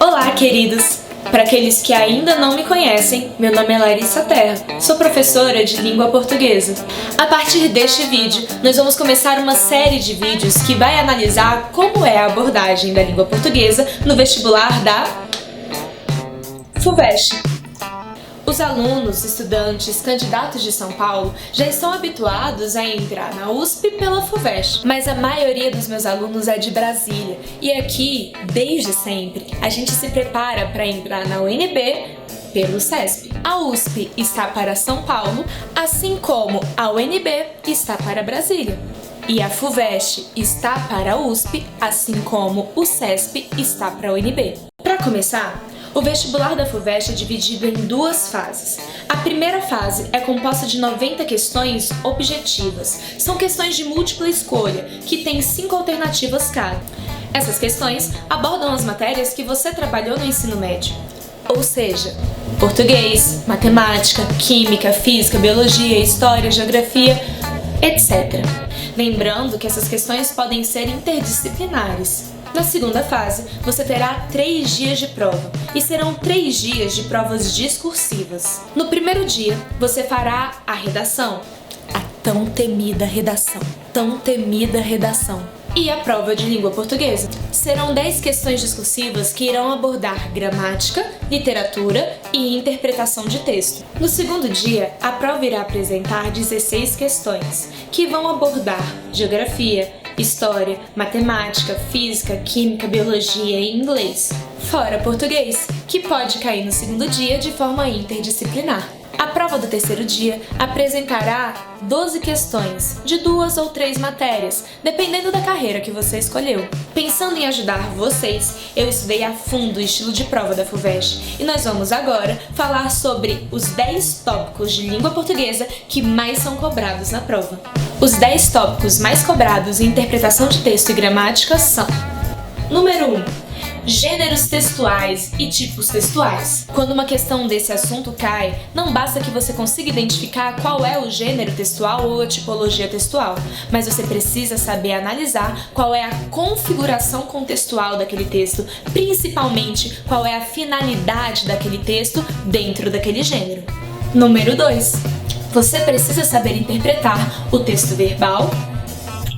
Olá, queridos! Para aqueles que ainda não me conhecem, meu nome é Larissa Terra, sou professora de língua portuguesa. A partir deste vídeo, nós vamos começar uma série de vídeos que vai analisar como é a abordagem da língua portuguesa no vestibular da FUVEST. Os alunos, estudantes, candidatos de São Paulo já estão habituados a entrar na USP pela FUVEST, mas a maioria dos meus alunos é de Brasília e aqui, desde sempre, a gente se prepara para entrar na UNB pelo CESP. A USP está para São Paulo, assim como a UNB está para Brasília. E a FUVEST está para a USP, assim como o CESP está para a UNB. Para começar, o vestibular da FUVEST é dividido em duas fases. A primeira fase é composta de 90 questões objetivas. São questões de múltipla escolha, que têm 5 alternativas cada. Essas questões abordam as matérias que você trabalhou no ensino médio. Ou seja, português, matemática, química, física, biologia, história, geografia, etc. Lembrando que essas questões podem ser interdisciplinares. Na segunda fase, você terá 3 dias de prova, e serão 3 dias de provas discursivas. No primeiro dia, você fará a redação, a tão temida redação, e a prova de língua portuguesa. Serão 10 questões discursivas que irão abordar gramática, literatura e interpretação de texto. No segundo dia, a prova irá apresentar 16 questões, que vão abordar geografia, história, matemática, física, química, biologia e inglês. Fora português, que pode cair no segundo dia de forma interdisciplinar. A prova do terceiro dia apresentará 12 questões, de 2 ou 3 matérias, dependendo da carreira que você escolheu. Pensando em ajudar vocês, eu estudei a fundo o estilo de prova da FUVEST e nós vamos agora falar sobre os 10 tópicos de língua portuguesa que mais são cobrados na prova. Os 10 tópicos mais cobrados em interpretação de texto e gramática são: número 1. Gêneros textuais e tipos textuais. Quando uma questão desse assunto cai, não basta que você consiga identificar qual é o gênero textual ou a tipologia textual, mas você precisa saber analisar qual é a configuração contextual daquele texto, principalmente qual é a finalidade daquele texto dentro daquele gênero. Número 2. Você precisa saber interpretar o texto verbal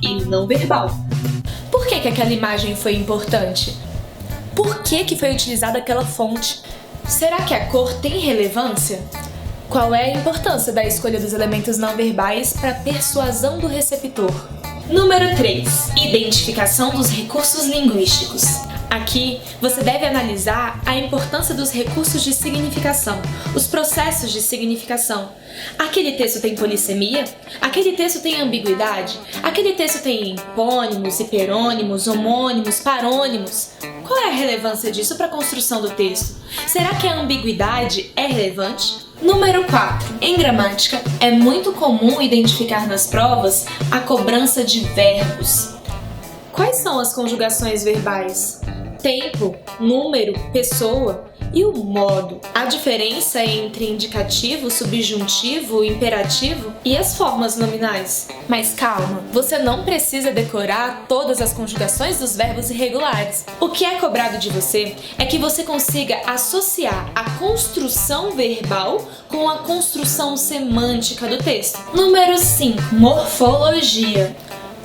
e não verbal. Por que aquela imagem foi importante? Por que foi utilizada aquela fonte? Será que a cor tem relevância? Qual é a importância da escolha dos elementos não verbais para a persuasão do receptor? Número 3. Identificação dos recursos linguísticos. Aqui, você deve analisar a importância dos recursos de significação, os processos de significação. Aquele texto tem polissemia? Aquele texto tem ambiguidade? Aquele texto tem hipônimos, hiperônimos, homônimos, parônimos? Qual é a relevância disso para a construção do texto? Será que a ambiguidade é relevante? Número 4. Em gramática, é muito comum identificar nas provas a cobrança de verbos. Quais são as conjugações verbais? Tempo, número, pessoa e o modo. A diferença entre indicativo, subjuntivo, imperativo e as formas nominais. Mas calma, você não precisa decorar todas as conjugações dos verbos irregulares. O que é cobrado de você é que você consiga associar a construção verbal com a construção semântica do texto. Número 5. Morfologia.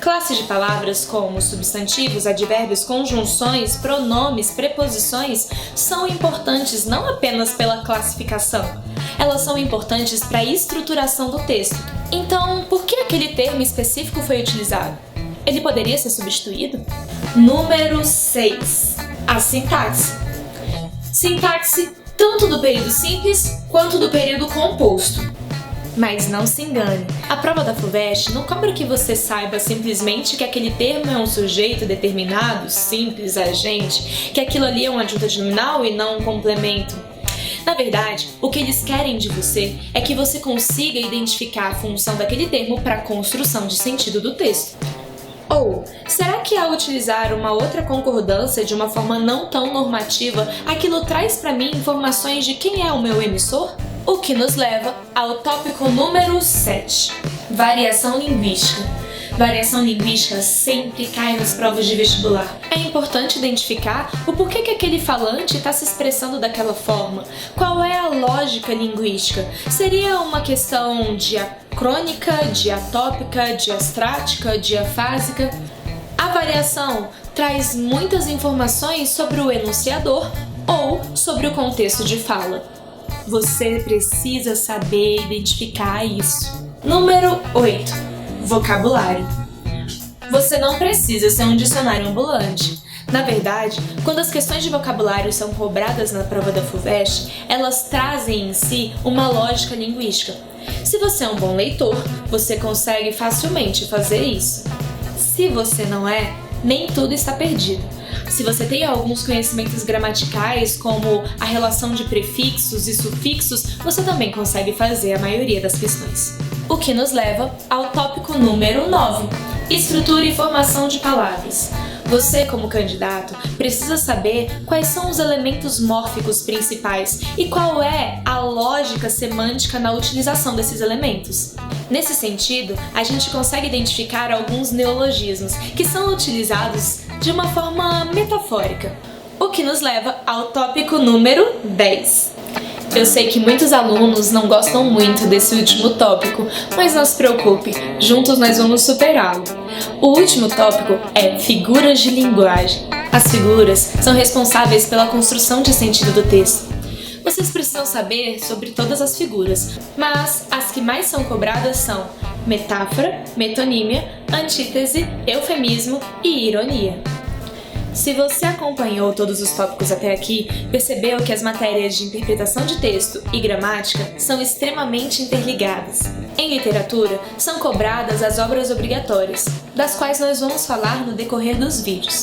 Classes de palavras como substantivos, advérbios, conjunções, pronomes, preposições são importantes não apenas pela classificação, elas são importantes para a estruturação do texto. Então, por que aquele termo específico foi utilizado? Ele poderia ser substituído? Número 6. A sintaxe. Sintaxe tanto do período simples quanto do período composto. Mas não se engane, a prova da FUVEST não cobra que você saiba simplesmente que aquele termo é um sujeito determinado, simples, agente, que aquilo ali é um adjunto nominal e não um complemento. Na verdade, o que eles querem de você é que você consiga identificar a função daquele termo para a construção de sentido do texto. Ou, será que ao utilizar uma outra concordância de uma forma não tão normativa, aquilo traz para mim informações de quem é o meu emissor? O que nos leva ao tópico número 7, variação linguística. Variação linguística sempre cai nas provas de vestibular. É importante identificar o porquê que aquele falante está se expressando daquela forma. Qual é a lógica linguística? Seria uma questão diacrônica, diatópica, diastrática, diafásica? A variação traz muitas informações sobre o enunciador ou sobre o contexto de fala. Você precisa saber identificar isso. Número 8. Vocabulário. Você não precisa ser um dicionário ambulante. Na verdade, quando as questões de vocabulário são cobradas na prova da FUVEST, elas trazem em si uma lógica linguística. Se você é um bom leitor, você consegue facilmente fazer isso. Se você não é, nem tudo está perdido. Se você tem alguns conhecimentos gramaticais, como a relação de prefixos e sufixos, você também consegue fazer a maioria das questões. O que nos leva ao tópico número 9, estrutura e formação de palavras. Você, como candidato, precisa saber quais são os elementos mórficos principais e qual é a lógica semântica na utilização desses elementos. Nesse sentido, a gente consegue identificar alguns neologismos que são utilizados de uma forma metafórica, o que nos leva ao tópico número 10. Eu sei que muitos alunos não gostam muito desse último tópico, mas não se preocupe, juntos nós vamos superá-lo. O último tópico é figuras de linguagem. As figuras são responsáveis pela construção de sentido do texto. Vocês precisam saber sobre todas as figuras, mas as que mais são cobradas são metáfora, metonímia, antítese, eufemismo e ironia. Se você acompanhou todos os tópicos até aqui, percebeu que as matérias de interpretação de texto e gramática são extremamente interligadas. Em literatura, são cobradas as obras obrigatórias, das quais nós vamos falar no decorrer dos vídeos.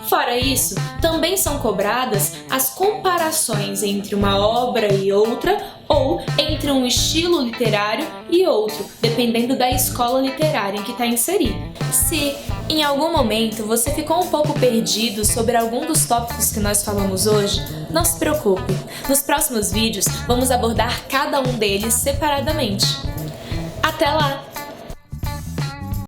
Fora isso, também são cobradas as comparações entre uma obra e outra ou entre um estilo literário e outro, dependendo da escola literária em que está inserido. Se em algum momento você ficou um pouco perdido sobre algum dos tópicos que nós falamos hoje, não se preocupe. Nos próximos vídeos vamos abordar cada um deles separadamente. Até lá!